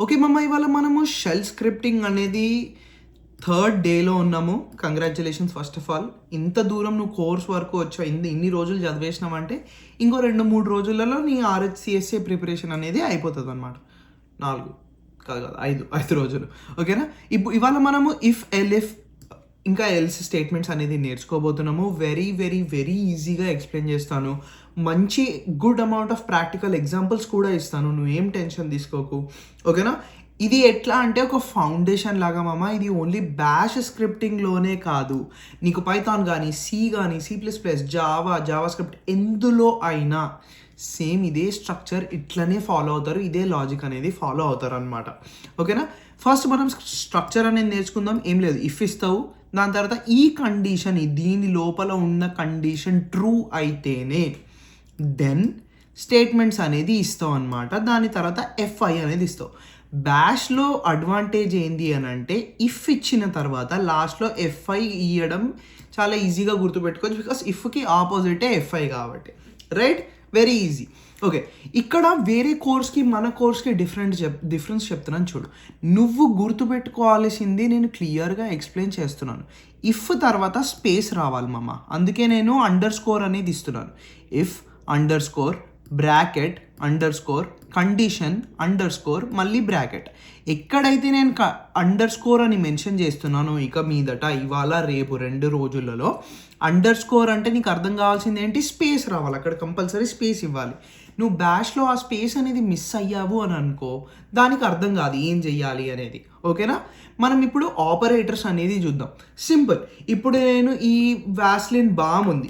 Okay మమ్మ, ఇవాళ మనము షెల్ స్క్రిప్టింగ్ అనేది థర్డ్ డేలో ఉన్నాము. Congratulations first of all. ఇంత దూరం నువ్వు కోర్స్ వరకు వచ్చావు, ఇన్ని రోజులు చదివేసినావంటే ఇంకో 2-3 రోజులలో నీ RHCSA ప్రిపరేషన్ అనేది అయిపోతుంది అనమాట. 4 కాదు 5 రోజులు. ఓకేనా? ఇవాళ మనము ఇఫ్ ఎల్ఇఫ్ ఇంకా ఎల్స్ స్టేట్మెంట్స్ అనేది నేర్చుకోబోతున్నాము. వెరీ వెరీ వెరీ ఈజీగా ఎక్స్ప్లెయిన్ చేస్తాను. మంచి good amount of practical examples కూడా ఇస్తాను. నువ్వేం టెన్షన్ తీసుకోకు. ఓకేనా? ఇది ఎట్లా అంటే ఒక ఫౌండేషన్ లాగా మామ. ఇది ఓన్లీ బ్యాష్ స్క్రిప్టింగ్లోనే కాదు, నీకు పైథాన్ కానీ C++, జావా స్క్రిప్ట్ ఎందులో అయినా సేమ్ ఇదే స్ట్రక్చర్ ఇట్లనే ఫాలో అవుతారు, ఇదే లాజిక్ అనేది ఫాలో అవుతారు అనమాట. ఓకేనా? ఫస్ట్ మనం స్ట్రక్చర్ అనేది నేర్చుకుందాం. ఏం లేదు, ఇఫ్ ఇస్తావు, దాని తర్వాత ఈ కండిషన్, దీని లోపల ఉన్న కండిషన్ ట్రూ అయితేనే దెన్ స్టేట్మెంట్స్ అనేది ఇస్తావు అనమాట. దాని తర్వాత FI అనేది ఇస్తావు. బ్యాష్లో అడ్వాంటేజ్ ఏంది అని అంటే ఇఫ్ ఇచ్చిన తర్వాత లాస్ట్లో FI ఇవ్వడం చాలా ఈజీగా గుర్తుపెట్టుకోవచ్చు. బికాస్ ఇఫ్కి ఆపోజిటే FI కాబట్టి, రైట్? Very easy. ఓకే, ఇక్కడ వేరే కోర్స్కి మన కోర్స్కి డిఫరెన్స్ చెప్తున్నాను చూడు. నువ్వు గుర్తుపెట్టుకోవాల్సింది నేను క్లియర్గా ఎక్స్ప్లెయిన్ చేస్తున్నాను. ఇఫ్ తర్వాత స్పేస్ రావాలి మామ, అందుకే నేను అండర్స్కోర్ అనేది ఇస్తున్నాను. If underscore bracket underscore condition underscore మళ్ళీ బ్రాకెట్. ఎక్కడైతే నేను అండర్స్కోర్ అని మెన్షన్ చేస్తున్నానో ఇక మీదట ఇవాళ రేపు 2 రోజులలో అండర్స్కోర్ అంటే నీకు అర్థం కావాల్సింది ఏంటి? స్పేస్ రావాలి. అక్కడ కంపల్సరీ స్పేస్ ఇవ్వాలి. నువ్వు బ్యాష్లో ఆ స్పేస్ అనేది మిస్ అయ్యావు అని అనుకో, దానికి అర్థం కాదు ఏం చెయ్యాలి అనేది. ఓకేనా? మనం ఇప్పుడు ఆపరేటర్స్ అనేది చూద్దాం. సింపుల్. ఇప్పుడు నేను ఈ వాస్లిన్ బామ్ ఉంది,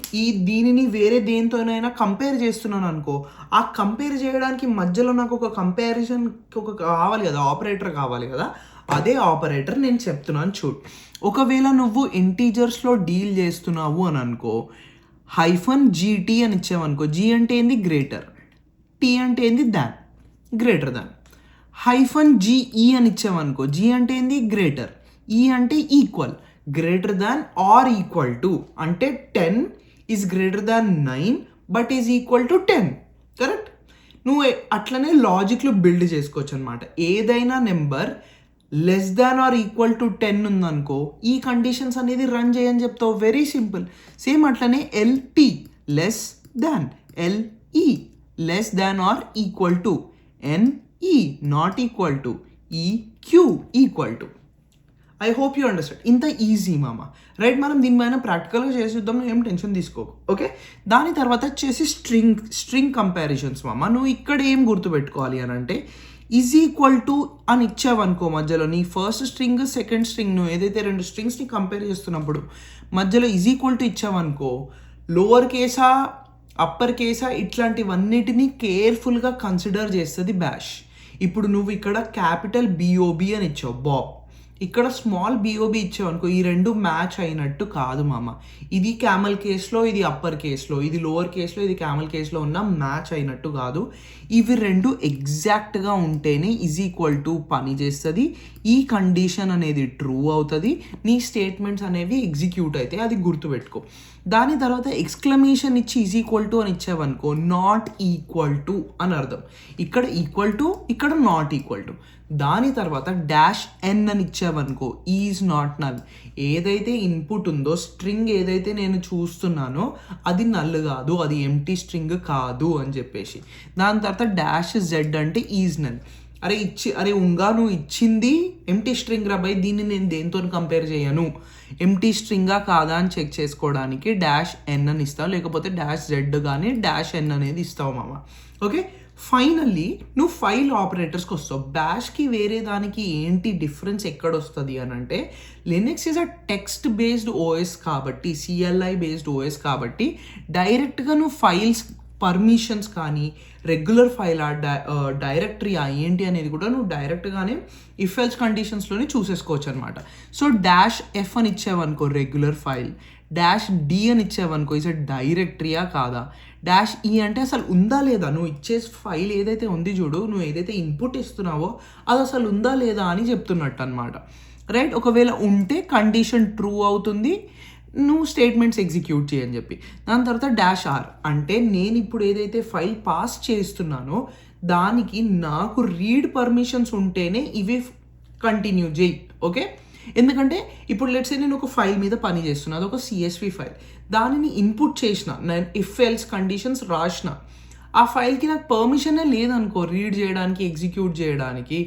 దీనిని వేరే దేనితోనైనా కంపేర్ చేస్తున్నాను అనుకో, ఆ కంపేర్ చేయడానికి మధ్యలో నాకు ఒక కంపారిజన్ కావాలి కదా, ఆపరేటర్ కావాలి కదా. అదే ఆపరేటర్ నేను చెప్తున్నాను చూడు. ఒకవేళ నువ్వు ఇంటీజర్స్లో డీల్ చేస్తున్నావు అని అనుకో, -GT అని ఇచ్చావనుకో, G అంటే ఏంది? గ్రేటర్. T అంటే ఏంది? దాన్. Greater than. -GE అని ఇచ్చామనుకో, G అంటే ఏంది? గ్రేటర్. E అంటే equal. Greater than or equal to అంటే 10 is greater than 9 but is equal to 10. Correct? నువ్వు అట్లనే లాజిక్లో బిల్డ్ చేసుకోవచ్చు అనమాట. ఏదైనా number less than or equal to 10 ఉందనుకో, ఈ కండిషన్స్ అనేది రన్ చేయని చెప్తావు. Very simple. సేమ్ అట్లనే LP less than, LE less than or equal to, NE not equal to, EQ equal to. I hope you understand. ఇంత easy మామ, right? మనం దీనిపైన ప్రాక్టికల్గా చేసి చూద్దాం, ఏం టెన్షన్ తీసుకోకు. ఓకే, దాని తర్వాత వచ్చేసి స్ట్రింగ్ కంపారిజన్స్ మామ. నువ్వు ఇక్కడ ఏం గుర్తుపెట్టుకోవాలి అని అంటే ఈజ్ ఈక్వల్ టు అని ఇచ్చావనుకో, మధ్యలో నీ ఫస్ట్ స్ట్రింగ్ సెకండ్ స్ట్రింగ్, నువ్వు ఏదైతే 2 స్ట్రింగ్స్ని కంపేర్ చేస్తున్నప్పుడు మధ్యలో ఈజ్ ఈక్వల్ టు ఇచ్చావనుకో, లోవర్ కేసా అప్పర్ కేసా ఇట్లాంటివన్నిటినీ కేర్ఫుల్గా కన్సిడర్ చేస్తుంది బ్యాష్. ఇప్పుడు నువ్వు ఇక్కడ క్యాపిటల్ BOB అని ఇచ్చావు, బాబ్. ఇక్కడ స్మాల్ BOB ఇచ్చావు అనుకో, ఈ 2 మ్యాచ్ అయినట్టు కాదు మామ. ఇది క్యామల్ కేస్లో, ఇది అప్పర్ కేస్లో, ఇది లోవర్ కేస్లో, ఇది క్యామల్ కేస్లో ఉన్న మ్యాచ్ అయినట్టు కాదు. ఇవి 2 ఎగ్జాక్ట్గా ఉంటేనే ఈజ్ ఈక్వల్ టు పని చేస్తుంది. ఈ కండిషన్ అనేది ట్రూ అవుతుంది, నీ స్టేట్మెంట్స్ అనేవి ఎగ్జిక్యూట్ అవుతాయి. అది గుర్తుపెట్టుకో. దాని తర్వాత ఎక్స్క్లమేషన్ ఇచ్చి ఈజ్ ఈక్వల్ టు అని ఇచ్చావనుకో, నాట్ ఈక్వల్ టు అని అర్థం. ఇక్కడ ఈక్వల్ టు, ఇక్కడ నాట్ ఈక్వల్ టు. దాని తర్వాత -N అని ఇచ్చావనుకో, ఈజ్ నాట్ నల్. ఏదైతే ఇన్పుట్ ఉందో, స్ట్రింగ్ ఏదైతే నేను చూస్తున్నానో అది నల్ కాదు, అది ఎంటీ స్ట్రింగ్ కాదు అని చెప్పేసి. దాని తర్వాత -Z అంటే ఈజ్ నల్. అరే నువ్వు ఇచ్చింది ఎంటీ స్ట్రింగ్ రాబాయి, దీన్ని నేను దేంతో కంపేర్ చేయను, ఎంటీ స్ట్రింగా కాదా అని చెక్ చేసుకోవడానికి -N అని ఇస్తావు, లేకపోతే -Z కానీ -N అనేది ఇస్తావు మామ. ఓకే, ఫైనల్లీ నువ్వు ఫైల్ ఆపరేటర్స్కి వస్తావు. బ్యాష్కి వేరే దానికి ఏంటి డిఫరెన్స్ ఎక్కడ వస్తుంది అని అంటే, Linux is a text based OS కాబట్టి, CLI బేస్డ్ OS కాబట్టి, డైరెక్ట్గా నువ్వు ఫైల్స్ పర్మిషన్స్ కానీ రెగ్యులర్ ఫైల్ డైరెక్టరీ ఏంటి అనేది కూడా నువ్వు డైరెక్ట్గానే ఇఫ్ ఎల్స్ కండిషన్స్లోనే చూసేసుకోవచ్చు అనమాట. సో -F అని ఇచ్చావనుకో రెగ్యులర్ ఫైల్, -D అని ఇచ్చావనుకో ఇస్ డైరెక్టరీయా కాదా, -E అంటే అసలు ఉందా లేదా, నువ్వు ఇచ్చే ఫైల్ ఏదైతే ఉంది చూడు, నువ్వు ఏదైతే ఇన్పుట్ ఇస్తున్నావో అది అసలు ఉందా లేదా అని చెప్తున్నట్టు అనమాట, రైట్? ఒకవేళ ఉంటే కండిషన్ ట్రూ అవుతుంది, నువ్వు స్టేట్మెంట్స్ ఎగ్జిక్యూట్ చేయని చెప్పి. దాని తర్వాత -R అంటే నేను ఇప్పుడు ఏదైతే ఫైల్ పాస్ చేస్తున్నానో దానికి నాకు రీడ్ పర్మిషన్స్ ఉంటేనే ఇవి కంటిన్యూ చేయి. ఓకే, ఎందుకంటే ఇప్పుడు లెట్స్ సే నేను ఒక ఫైల్ మీద పని చేస్తున్నా, అది ఒక CSV ఫైల్, దానిని ఇన్పుట్ చేసిన, నేను ఇఫ్ ఎల్స్ కండిషన్స్ రాసిన, ఆ ఫైల్కి నాకు పర్మిషనే లేదనుకో రీడ్ చేయడానికి, ఎగ్జిక్యూట్ చేయడానికి,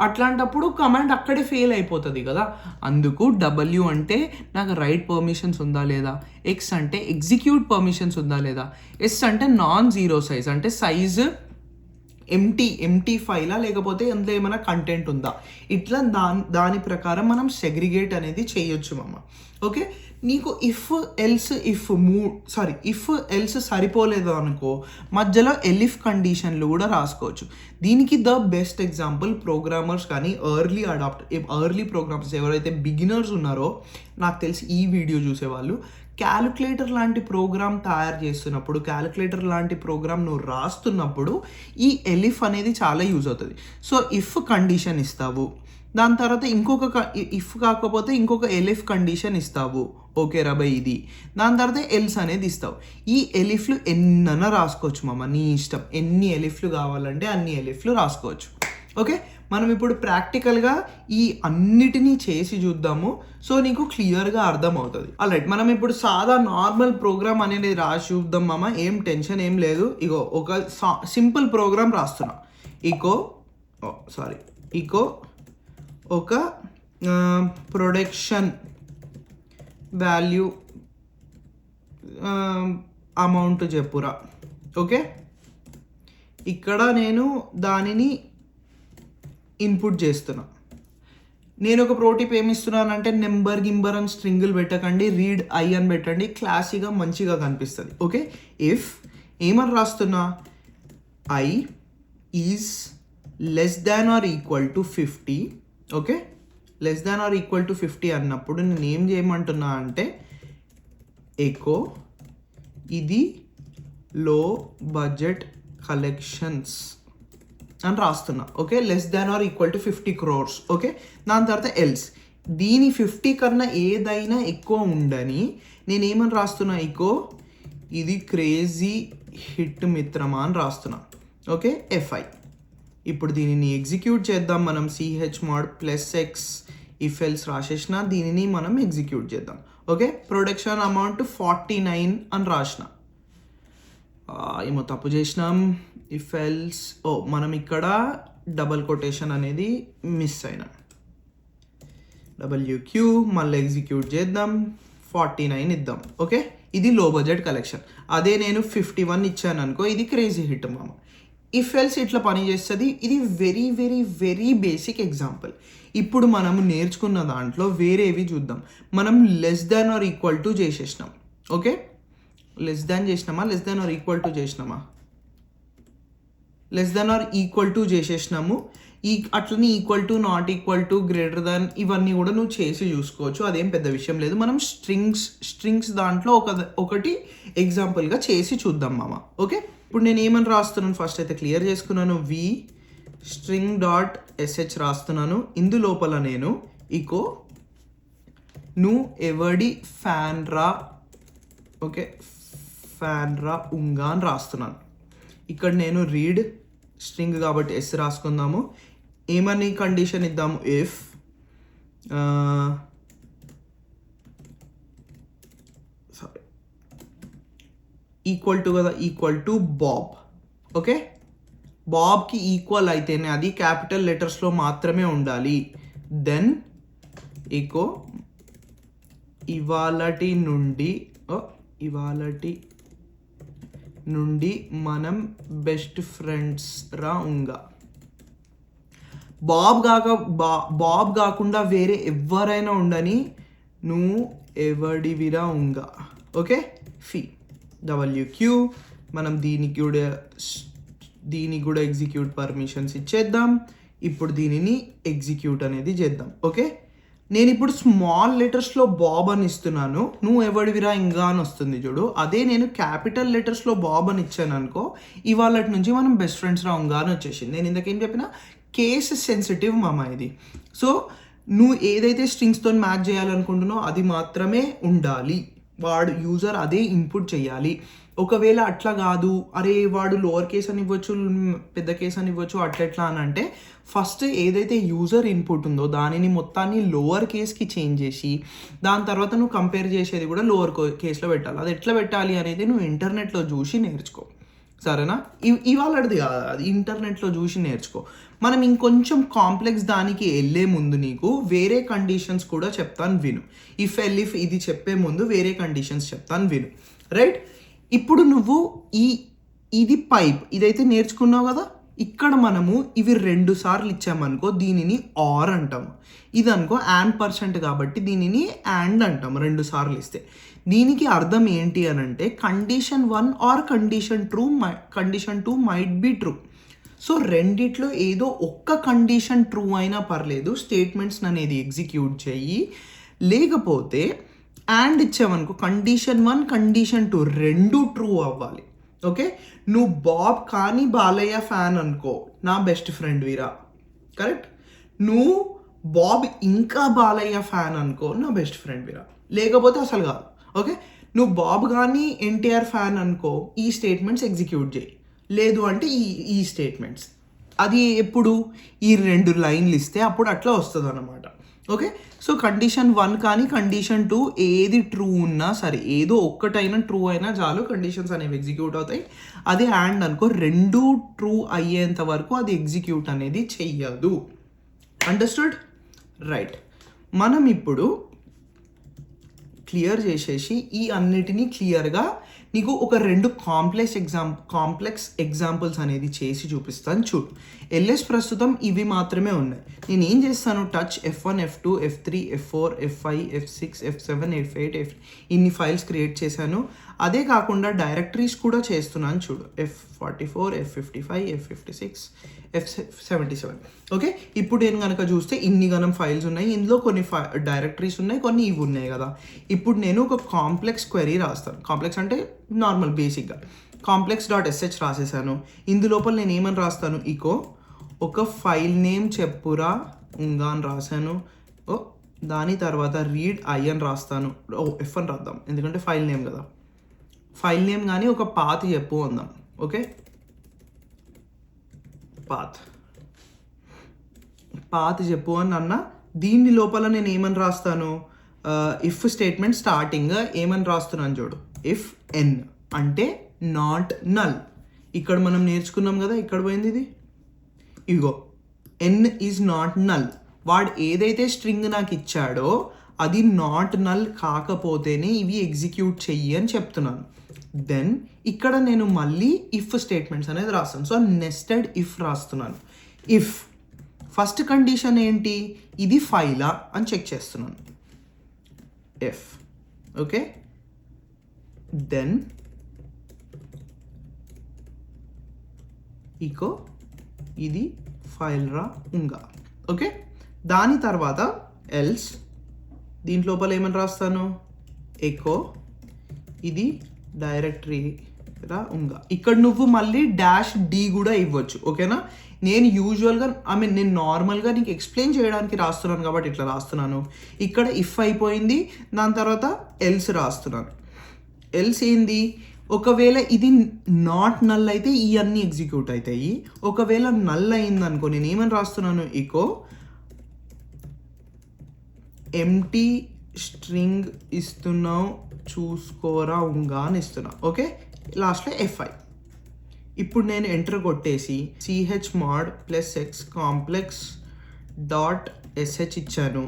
అట్లాంటప్పుడు కమాండ్ అక్కడే ఫెయిల్ అయిపోతుంది కదా. అందుకు W అంటే నాకు రైట్ పర్మిషన్స్ ఉందా లేదా, X అంటే ఎగ్జిక్యూట్ పర్మిషన్స్ ఉందా లేదా, S అంటే నాన్ జీరో సైజ్ అంటే సైజు ఎంటీ ఫైలా లేకపోతే అందులో ఏమైనా కంటెంట్ ఉందా, ఇట్లా దాని ప్రకారం మనం సెగ్రిగేట్ అనేది చేయొచ్చు మామ. ఓకే, నీకు ఇఫ్ ఎల్స్ సరిపోలేదు అనుకో మధ్యలో ఎలిఫ్ కండిషన్లు కూడా రాసుకోవచ్చు. దీనికి ద బెస్ట్ ఎగ్జాంపుల్ ప్రోగ్రామర్స్ కానీ ఎర్లీ ప్రోగ్రామర్స్ ఎవరైతే బిగినర్స్ ఉన్నారో, నాకు తెలిసి ఈ వీడియో చూసేవాళ్ళు, క్యాలిక్యులేటర్ లాంటి ప్రోగ్రామ్ తయారు చేస్తున్నప్పుడు, క్యాలిక్యులేటర్ లాంటి ప్రోగ్రామ్ నువ్వు రాస్తున్నప్పుడు ఈ ఎలిఫ్ అనేది చాలా యూజ్ అవుతుంది. సో ఇఫ్ కండిషన్ ఇస్తావు, దాని తర్వాత ఇఫ్ కాకపోతే ఇంకొక ఎలిఫ్ కండిషన్ ఇస్తావు, ఓకే రాబాయ్ ఇది, దాని తర్వాత ఎల్స్ అనేది ఇస్తావు. ఈ ఎలిఫ్లు ఎన్నైనా రాసుకోవచ్చు మామ, నీ ఇష్టం, ఎన్ని ఎలిఫ్లు కావాలంటే అన్ని ఎలిఫ్లు రాసుకోవచ్చు. ఓకే, మనం ఇప్పుడు ప్రాక్టికల్గా ఈ అన్నిటినీ చేసి చూద్దాము, సో నీకు క్లియర్గా అర్థమవుతుంది. ఆల్రైట్, మనం ఇప్పుడు సాదా నార్మల్ ప్రోగ్రామ్ అనేది రాసి చూద్దాం మామ, ఏం టెన్షన్ ఏం లేదు. ఇగో ఒక సింపుల్ ప్రోగ్రామ్ రాస్తున్నా, ఇకో ఒక ప్రొడక్షన్ వాల్యూ అమౌంట్ చెప్పురా. ఓకే, ఇక్కడ నేను దానిని ఇన్పుట్ చేస్తున్నా. నేను ఒక ప్రోటీప్ ఏమి ఇస్తున్నానంటే నెంబర్ గింబర్ అని స్ట్రింగులు పెట్టకండి, రీడ్ ఐ అని పెట్టండి, క్లాసీగా మంచిగా కనిపిస్తుంది. ఓకే, ఇఫ్ ఏమని రాస్తున్నా, I is less than or equal to 50. Okay, less than or equal to 50 అన్నప్పుడు నేను ఏం చేయమంటున్నా అంటే ఎకో ఇది లో బడ్జెట్ కలెక్షన్స్ అని రాస్తున్నా. Okay, less than or equal to 50 crores. Okay, దాని తర్వాత ఎల్స్, దీని 50 కన్నా ఏదైనా ఎక్కువ ఉండని నేనేమని రాస్తున్నా, ఇకో ఇది క్రేజీ హిట్ మిత్రమా అని రాస్తున్నా. Okay, FI. ఇప్పుడు దీనిని ఎగ్జిక్యూట్ చేద్దాం మనం, chmod +x ఇఫ్ ఎల్స్ రాసేసిన, దీనిని మనం ఎగ్జిక్యూట్ చేద్దాం. ఓకే, ప్రొడక్షన్ అమౌంట్ 49 అని రాసిన, ఏమో తప్పు చేసినాం. ఇఫ్ ఎల్స్ మనం ఇక్కడ డబల్ కొటేషన్ అనేది మిస్ అయినా, WQ మళ్ళీ ఎగ్జిక్యూట్ చేద్దాం, 49 ఇద్దాం. ఓకే, ఇది లో బడ్జెట్ కలెక్షన్. అదే నేను 51 ఇచ్చాను అనుకో, ఇది క్రేజీ హిట్ మామ. ఇఫ్ ఎల్స్ ఇట్లా పని చేస్తుంది. ఇది very very very basic example. ఇప్పుడు మనం నేర్చుకున్న దాంట్లో వేరేవి చూద్దాం. మనం less than or equal to చేసేసినాం. ఓకే, లెస్ దాన్ చేసినామా, less than or equal to చేసినామా, less than or equal to చేసేసినాము. అట్లనే equal to, not equal to, greater than, ఇవన్నీ కూడా నువ్వు చేసి చూసుకోవచ్చు, అదేం పెద్ద విషయం లేదు. మనం స్ట్రింగ్స్ దాంట్లో ఒకటి ఎగ్జాంపుల్గా చేసి చూద్దాం మామ. ఓకే, ఇప్పుడు నేను ఏమని రాస్తున్నాను ఫస్ట్ అయితే క్లియర్ చేసుకున్నాను. వి స్ట్రింగ్ డాట్ ఎస్హెచ్ రాస్తున్నాను. ఇందు లోపల నేను ఇకో నువ్వు ఎవడి ఫ్యాన్ రా, ఓకే ఫ్యాన్ రా ఉంగా అని రాస్తున్నాను. ఇక్కడ నేను రీడ్ స్ట్రింగ్ కాబట్టి ఎస్ రాసుకుందాము. ఏమని కండిషన్ ఇద్దాము, ఇఫ్ ఈక్వల్ టు కదా, ఈక్వల్ టు బాబ్. ఓకే, బాబ్కి ఈక్వల్ అయితేనే, అది క్యాపిటల్ లెటర్స్లో మాత్రమే ఉండాలి. దెన్ ఇకో ఇవాళటి నుండి మనం బెస్ట్ ఫ్రెండ్స్ రా ఉంగా. బాబ్ కాకుండా వేరే ఎవరైనా ఉండని, నువ్వు ఎవడివిరా ఉంగా. ఓకే, ఫీ WQ మనం దీనికి కూడా ఎగ్జిక్యూట్ పర్మిషన్స్ ఇచ్చేద్దాం. ఇప్పుడు దీనిని ఎగ్జిక్యూట్ అనేది చేద్దాం. ఓకే, నేను ఇప్పుడు స్మాల్ లెటర్స్లో బాబ్ అని ఇస్తున్నాను, నువ్వు ఎవడివిరా ఇంకా అని వస్తుంది చూడు. అదే నేను క్యాపిటల్ లెటర్స్లో బాబ్ అని ఇచ్చాను అనుకో, ఇవాళ నుంచి మనం బెస్ట్ ఫ్రెండ్స్ రా ఉంగా అని వచ్చేసింది. నేను ఇంతకేం చెప్పినా, కేస్ సెన్సిటివ్ మామ ఇది. సో నువ్వు ఏదైతే స్ట్రింగ్స్తో మ్యాచ్ చేయాలనుకుంటున్నావు అది మాత్రమే ఉండాలి, వాడు యూజర్ అదే ఇన్పుట్ చేయాలి. ఒకవేళ అట్లా కాదు, అరే వాడు లోవర్ కేస్ అని ఇవ్వచ్చు, పెద్ద కేస్ అని ఇవ్వచ్చు, అట్లా అని అంటే ఫస్ట్ ఏదైతే యూజర్ ఇన్పుట్ ఉందో దానిని మొత్తాన్ని లోవర్ కేస్కి చేంజ్ చేసి దాని తర్వాత నువ్వు కంపేర్ చేసేది కూడా లోవర్ కేస్లో పెట్టాలి. అది ఎట్లా పెట్టాలి అనేది నువ్వు ఇంటర్నెట్లో చూసి నేర్చుకో, సరేనా? ఇవాళది కాదు, అది ఇంటర్నెట్లో చూసి నేర్చుకో. మనం ఇంకొంచెం కాంప్లెక్స్ దానికి వెళ్ళే ముందు నీకు వేరే కండిషన్స్ కూడా చెప్తాను విను. ఇఫ్ ఇది చెప్పే ముందు వేరే కండిషన్స్ చెప్తాను విను, రైట్? ఇప్పుడు నువ్వు ఇది పైప్ ఇదైతే నేర్చుకున్నావు కదా, ఇక్కడ మనము ఇవి 2 సార్లు ఇచ్చామనుకో దీనిని ఆర్ అంటాము. ఇది అనుకో %, కాబట్టి దీనిని అండ్ అంటాము 2 సార్లు ఇస్తే. దీనికి అర్థం ఏంటి అని అంటే condition 1 or condition 2 might be true. So రెండిట్లో ఏదో ఒక్క కండిషన్ ట్రూ అయినా పర్లేదు, స్టేట్మెంట్స్ అనేది ఎగ్జిక్యూట్ చెయ్యి. లేకపోతే అండ్ ఇచ్చామనుకో కండిషన్ 1 కండిషన్ 2 2 ట్రూ అవ్వాలి. ఓకే, నువ్వు బాబ్ కానీ బాలయ్య ఫ్యాన్ అనుకో, నా బెస్ట్ ఫ్రెండ్ వీరా, కరెక్ట్? నువ్వు బాబ్ ఇంకా బాలయ్య ఫ్యాన్ అనుకో, నా బెస్ట్ ఫ్రెండ్ వీరా, లేకపోతే అసలు కాదు. ఓకే, నువ్వు బాబ్ కానీ ఎన్టీఆర్ ఫ్యాన్ అనుకో, ఈ స్టేట్మెంట్స్ ఎగ్జిక్యూట్ చేయి. లేదు అంటే ఈ స్టేట్మెంట్స్, అది ఎప్పుడు ఈ 2 లైన్లు ఇస్తే అప్పుడు అట్లా వస్తుంది అన్నమాట. ఓకే, సో కండిషన్ 1 కానీ కండిషన్ 2 ఏది ట్రూ ఉన్నా సరే, ఏదో ఒక్కటైనా ట్రూ అయినా చాలు, కండిషన్స్ అనేవి ఎగ్జిక్యూట్ అవుతాయి. అదే అండ్ అనుకో 2 ట్రూ అయ్యేంత వరకు అది ఎగ్జిక్యూట్ అనేది చెయ్యదు. అండర్స్టూడ్? రైట్. మనం ఇప్పుడు క్లియర్ చేసేసి ఈ అన్నిటినీ క్లియర్గా నీకు ఒక 2 కాంప్లెక్స్ ఎగ్జాంపుల్స్ అనేది చేసి చూపిస్తాను చూడు. ఎల్ఎస్ ప్రస్తుతం ఇవి మాత్రమే ఉన్నాయి. నేను ఏం చేస్తాను, touch F1 F2 F3 F4 F5 F6 F7 F8 ఇన్ని ఫైల్స్ క్రియేట్ చేశాను. అదే కాకుండా డైరెక్టరీస్ కూడా చేస్తున్నాను చూడు, F44 F55 F56 F77. Okay, ఇప్పుడు నేను కనుక చూస్తే ఇన్ని గణం ఫైల్స్ ఉన్నాయి, ఇందులో కొన్ని డైరెక్టరీస్ ఉన్నాయి, కొన్ని ఇవి ఉన్నాయి కదా. ఇప్పుడు నేను ఒక కాంప్లెక్స్ క్వెరీ రాస్తాను. కాంప్లెక్స్ అంటే నార్మల్ బేసిక్గా complex.sh రాసేసాను. ఇందులోపల నేను ఏమని రాస్తాను, ఒక ఫైల్ నేమ్ చెప్పురా ఉంగా అని రాశాను. దాని తర్వాత రీడ్ ఐ అని రాస్తాను. ఎఫ్ అని రాద్దాం ఎందుకంటే ఫైల్ నేమ్ కదా. ఫైల్ నేమ్ కానీ ఒక పాత్ చెప్పు అందాం. ఓకే, పాత్ చెప్పు అని అన్న. దీని లోపల నేను ఏమని రాస్తాను, ఇఫ్ స్టేట్మెంట్ స్టార్టింగ్ ఏమని రాస్తున్నాను చూడు, ఇఫ్ ఎన్ అంటే నాట్ నల్. ఇక్కడ మనం నేర్చుకున్నాం కదా, ఇక్కడ పోయింది ఇది. ఎన్ ఈజ్ నాట్ నల్. వాడు ఏదైతే స్ట్రింగ్ నాకు ఇచ్చాడో అది నాట్ నల్ కాకపోతేనే ఇవి ఎగ్జిక్యూట్ చెయ్యి అని చెప్తున్నాను. దెన్ ఇక్కడ నేను మళ్ళీ ఇఫ్ స్టేట్మెంట్స్ అనేది రాస్తాను. సో నెస్టెడ్ ఇఫ్ రాస్తున్నాను. ఇఫ్ ఫస్ట్ కండిషన్ ఏంటి, ఇది ఫైలా అని చెక్ చేస్తున్నాను, ఎఫ్. ఓకే, దెన్ ఇది ఫైల్ రా ఉంగా. ఓకే, దాని తర్వాత ఎల్స్ దీంట్లోపల ఏమని రాస్తాను, ఇది డైరెక్టరీ రా ఉంగా. ఇక్కడ నువ్వు మళ్ళీ -d కూడా ఇవ్వచ్చు. ఓకేనా, నేను యూజువల్గా నేను నార్మల్గా నీకు ఎక్స్ప్లెయిన్ చేయడానికి రాస్తున్నాను కాబట్టి ఇట్లా రాస్తున్నాను. ఇక్కడ ఇఫ్ అయిపోయింది, దాని తర్వాత ఎల్స్ రాస్తున్నాను. ఎల్స్ ఏంది, ఒకవేళ ఇది నాట్ నల్ అయితే ఇవన్నీ ఎగ్జిక్యూట్ అవుతాయి. ఒకవేళ నల్ అయింది అనుకో, నేను ఏమని రాస్తున్నాను, ఎంటీ స్ట్రింగ్ ఇస్తున్నావు చూసుకోరా ఉంగా అని ఇస్తున్నా. ఓకే, లాస్ట్లో F5. ఇప్పుడు నేను ఎంటర్ కొట్టేసి chmod +x complex.sh ఇచ్చాను.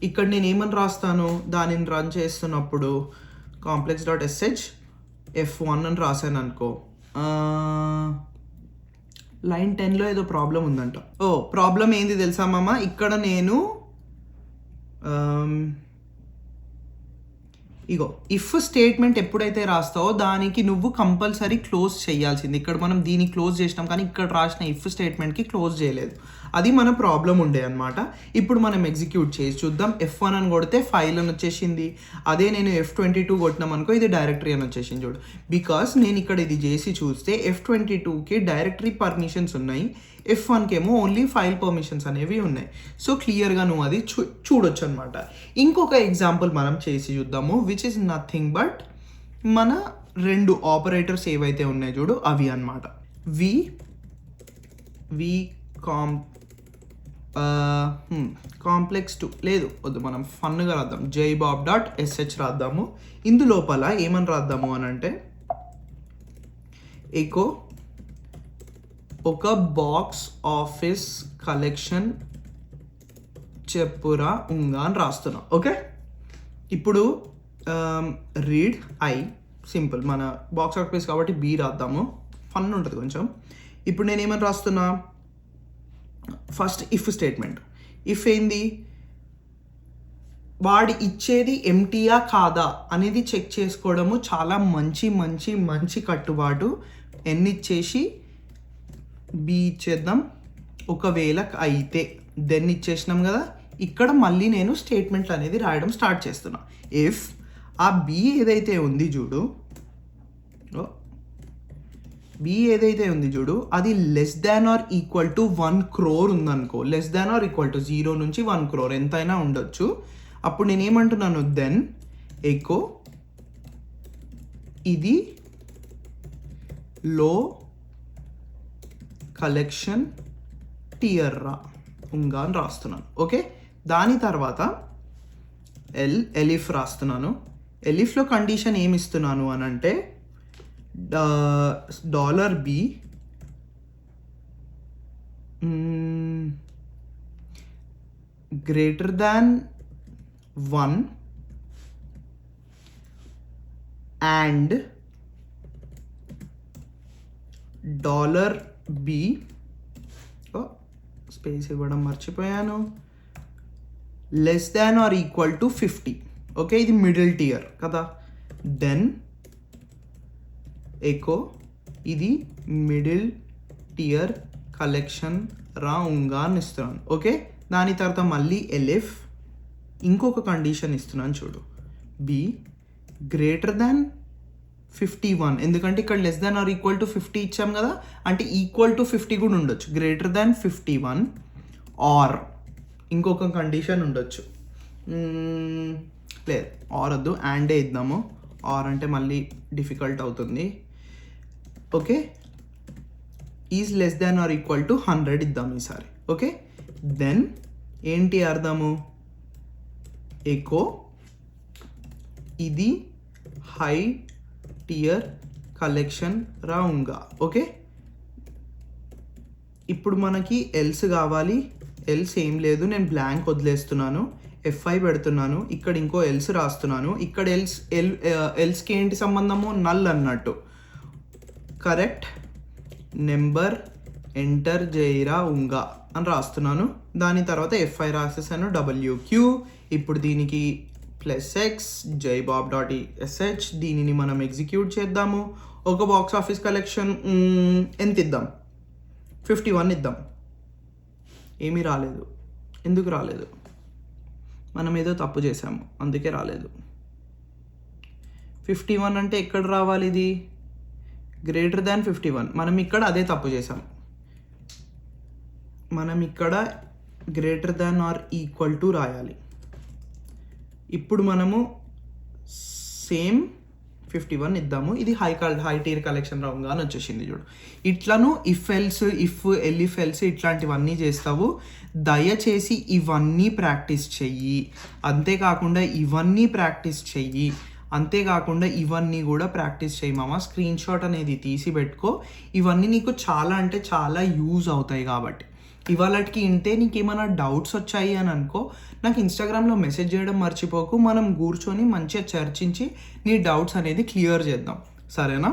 ఇక్కడ నేను ఏమని రాస్తాను, దానిని రన్ చేస్తున్నప్పుడు complex.sh F1 అని రాశాను అనుకో. లైన్ 10లో ఏదో ప్రాబ్లం ఉందంట. ప్రాబ్లం ఏంది తెలుసా మామ, ఇక్కడ నేను ఇఫ్ స్టేట్మెంట్ ఎప్పుడైతే రాస్తావో దానికి నువ్వు కంపల్సరీ క్లోజ్ చేయాల్సింది. ఇక్కడ మనం దీన్ని క్లోజ్ చేసినాం కానీ ఇక్కడ రాసిన ఇఫ్ స్టేట్మెంట్కి క్లోజ్ చేయలేదు. అది మన ప్రాబ్లం ఉండే అనమాట. ఇప్పుడు మనం ఎగ్జిక్యూట్ చేసి చూద్దాం. F1 అని కొడితే ఫైల్ అని వచ్చేసింది. అదే నేను F22 కొట్టినాం అనుకో, ఇది డైరెక్టరీ అని వచ్చేసింది చూడు. బికాస్ నేను ఇక్కడ ఇది చేసి చూస్తే F22కి డైరెక్టరీ పర్మిషన్స్ ఉన్నాయి, F1కి ఏమో ఓన్లీ ఫైల్ పర్మిషన్స్ అనేవి ఉన్నాయి. సో క్లియర్గా నువ్వు అది చూడొచ్చు అనమాట. ఇంకొక ఎగ్జాంపుల్ మనం చేసి చూద్దాము, విచ్ ఇస్ నథింగ్ బట్ మన రెండు ఆపరేటర్స్ ఏవైతే ఉన్నాయి చూడు అవి అన్నమాట. వి వి కాంప్లెక్స్ 2 లేదు వద్దు, మనం ఫన్గా రాద్దాం. jbob.sh రాద్దాము. ఇందులోపల ఏమని రాద్దాము అని అంటే ఎకో ఒక బాక్స్ ఆఫీస్ కలెక్షన్ చెప్పురా ఉంగా అని రాస్తున్నాం. ఓకే, ఇప్పుడు రీడ్ ఐ సింపుల్, మన బాక్స్ ఆఫీస్ కాబట్టి బి రాద్దాము, ఫన్ ఉంటుంది కొంచెం. ఇప్పుడు నేను ఏమని రాస్తున్నా, ఫస్ట్ ఇఫ్ స్టేట్మెంట్. ఇఫ్ ఏంది, వాడి ఇచ్చేది ఎంటీయా కాదా అనేది చెక్ చేసుకోవడము చాలా మంచి మంచి మంచి కట్టుబాటు. ఎన్ని ఇచ్చేసి బి ఇచ్చేద్దాం, ఒకవేళ అయితే దెన్ ఇచ్చేసినాం కదా. ఇక్కడ మళ్ళీ నేను స్టేట్మెంట్లు అనేది రాయడం స్టార్ట్ చేస్తున్నా. ఇఫ్ ఆ బి ఏదైతే ఉంది చూడు, బి ఏదైతే ఉంది చూడు అది less than or equal to 1 crore ఉందనుకో, less than or equal to 0 నుంచి 1 crore ఎంతైనా ఉండొచ్చు. అప్పుడు నేను ఏమంటున్నాను, దెన్ ఎకో ఇది లో కలెక్షన్ టియర్ రా ఉంగా అని రాస్తున్నాను. ఓకే, దాని తర్వాత ఎలిఫ్ రాస్తున్నాను. ఎలిఫ్లో కండిషన్ ఏమి ఇస్తున్నాను అని అంటే $B greater than 1 and $B space ఇవ్వడం మర్చిపోయాను, less than or equal to 50. Okay, ఇది మిడిల్ టియర్ కదా. దెన్ ఎకో ఇది మిడిల్ టియర్ కలెక్షన్ రా ఉంగా అని ఇస్తున్నాను. ఓకే, దాని తర్వాత మళ్ళీ ఎలిఫ్ ఇంకొక కండిషన్ ఇస్తున్నాను చూడు, బి గ్రేటర్ దాన్ 51. ఎందుకంటే ఇక్కడ less than or equal to 50 ఇచ్చాం కదా, అంటే ఈక్వల్ టు 50 కూడా ఉండొచ్చు. గ్రేటర్ దాన్ 51 ఆర్ ఇంకొక కండిషన్ ఉండొచ్చు, లేదు ఆర్ వద్దు, అండే ఇద్దాము. ఆర్ అంటే మళ్ళీ డిఫికల్ట్ అవుతుంది. Okay, is less than or equal to 100 ఇద్దాము ఈసారి. ఓకే, దెన్ ఏంటి అర్థము, ఎకో ఇది హై టియర్ కలెక్షన్ రా ఉంగా. ఓకే, ఇప్పుడు మనకి ఎల్స్ కావాలి. ఎల్స్ ఏం లేదు, నేను బ్లాంక్ వదిలేస్తున్నాను, F5 పెడుతున్నాను, ఇక్కడ ఇంకో ఎల్స్ రాస్తున్నాను. ఇక్కడ ఎల్స్కి ఏంటి సంబంధము, నల్ అన్నట్టు. కరెక్ట్ నెంబర్ ఎంటర్ చేయరా ఉంగా అని రాస్తున్నాను. దాని తర్వాత F5 రాసేసాను, WQ. ఇప్పుడు దీనికి +X jbob.sh, దీనిని మనం ఎగ్జిక్యూట్ చేద్దాము. ఒక బాక్స్ ఆఫీస్ కలెక్షన్ ఎంత ఇద్దాం, 51 ఇద్దాం. ఏమీ రాలేదు, ఎందుకు రాలేదు, మనం ఏదో తప్పు చేసాము అందుకే రాలేదు. 51 అంటే ఎక్కడ రావాలి, ఇది గ్రేటర్ దాన్ 51. మనం ఇక్కడ అదే తప్పు చేసాం, మనం ఇక్కడ greater than or equal to రాయాలి. ఇప్పుడు మనము సేమ్ 51 ఇద్దాము. ఇది హై టియర్ కలెక్షన్ రావుగా అని వచ్చేసింది చూడు. ఇట్లను ఇఫ్ ఎల్స్, ఇఫ్ ఎలిఫ్ ఎల్స్ ఇట్లాంటివన్నీ చేస్తావు. దయచేసి ఇవన్నీ ప్రాక్టీస్ చెయ్యి. అంతేకాకుండా ఇవన్నీ ప్రాక్టీస్ చెయ్యి. అంతేకాకుండా ఇవన్నీ కూడా ప్రాక్టీస్ చేయి మామ. స్క్రీన్ షాట్ అనేది తీసి పెట్టుకో. ఇవన్నీ నీకు చాలా అంటే చాలా యూజ్ అవుతాయి కాబట్టి. ఇవాళకి ఇంతే. నీకు ఏమైనా డౌట్స్ వచ్చాయి అని అనుకో, నాకు ఇన్స్టాగ్రామ్లో మెసేజ్ చేయడం మర్చిపోకు. మనం కూర్చొని మంచిగా చర్చించి నీ డౌట్స్ అనేది క్లియర్ చేద్దాం, సరేనా?